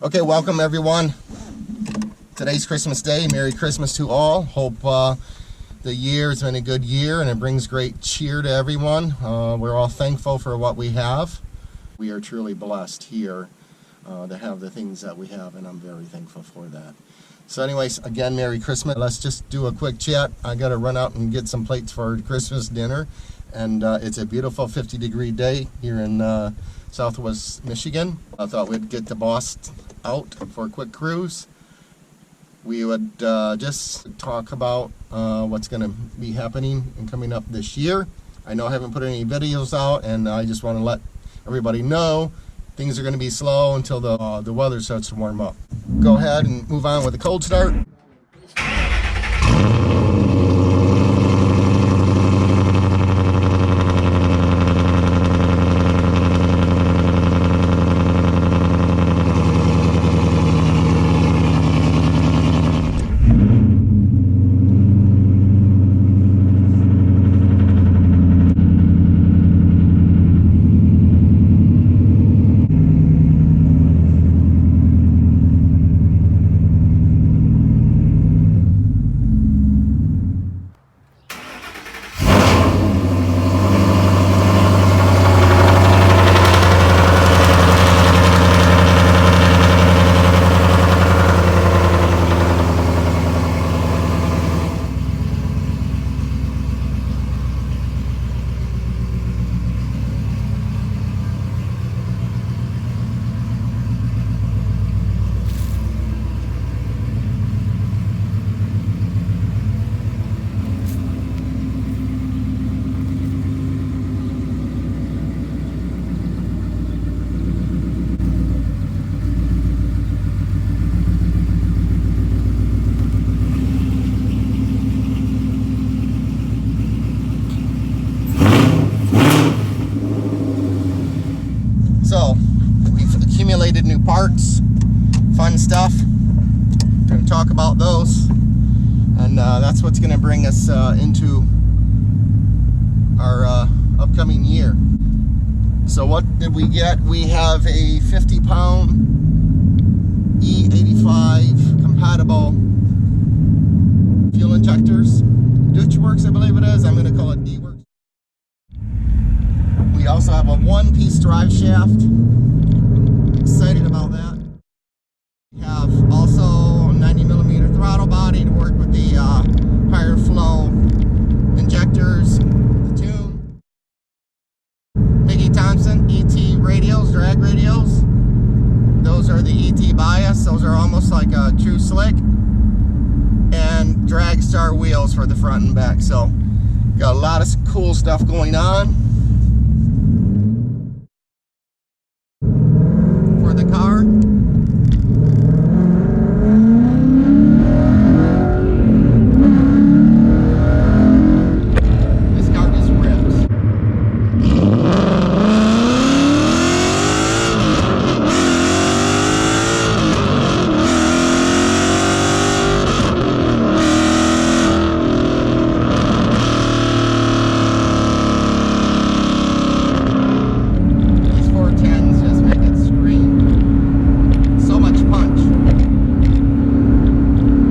Okay, welcome everyone. Today's Christmas Day. Merry Christmas to all. Hope the year has been a good year and it brings great cheer to everyone. We're all thankful for what we have. We are truly blessed here to have the things that we have, and I'm very thankful for that. So anyways, again, Merry Christmas. Let's just do a quick chat. I got to run out and get some plates for Christmas dinner, and it's a beautiful 50-degree day here in Southwest Michigan. I thought we'd get the boss out for a quick cruise. We would just talk about what's going to be happening and coming up this year. I know I haven't put any videos out, and I just want to let everybody know things are going to be slow until the weather starts to warm up. Go ahead and move on with the cold start. So, we've accumulated new parts, fun stuff. We're going to talk about those, and that's what's going to bring us into our upcoming year. So what did we get? We have a 50-pound E85 compatible fuel injectors. Deatschwerks, I believe it is. I'm going to call it Deatschwerks. We also have a one-piece drive shaft. Excited about that. We have also a 90mm throttle body to work with the higher flow injectors. The tune. Thompson ET Drag Radials. Those are the ET Bias. Those are almost like a true slick. And DragStar wheels for the front and back. So got a lot of cool stuff going on. For the car. This car just rips. These 410s just make it scream. So much punch.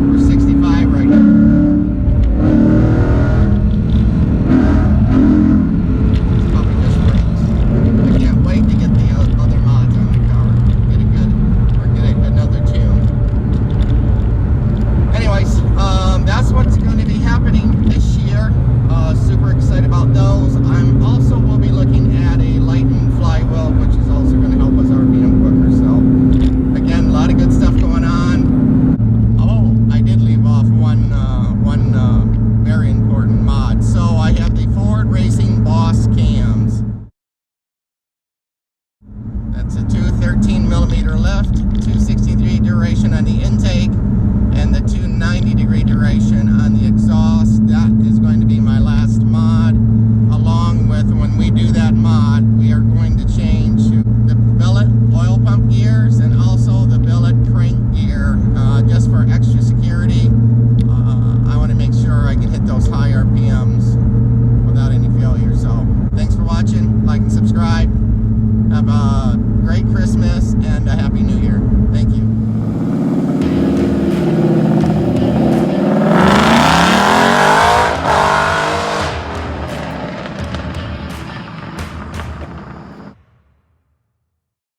We're 65 right now. This puppy just screams. I can't wait to get the other mods on the car. Get a good, or get another tune. Anyways, that's what's going to be happening this year. Super excited about those. I'm also will be looking at a lightning flywheel, which is also going to help us RPM quicker. So again, a lot of good stuff going on. Oh, I did leave off one very important mod. So I have the Ford Racing Boss cams. That's a 213mm lift, 263 duration on the intake, and the 290-degree duration on the exhaust. That is going to be my last mod. Along with, when we do that mod, we are going to change the billet oil pump gears and also the billet crank gear, just for extra security. I want to make sure I can hit those high RPMs without any failure. So thanks for watching. Like and subscribe. Have a great Christmas and a Happy New Year.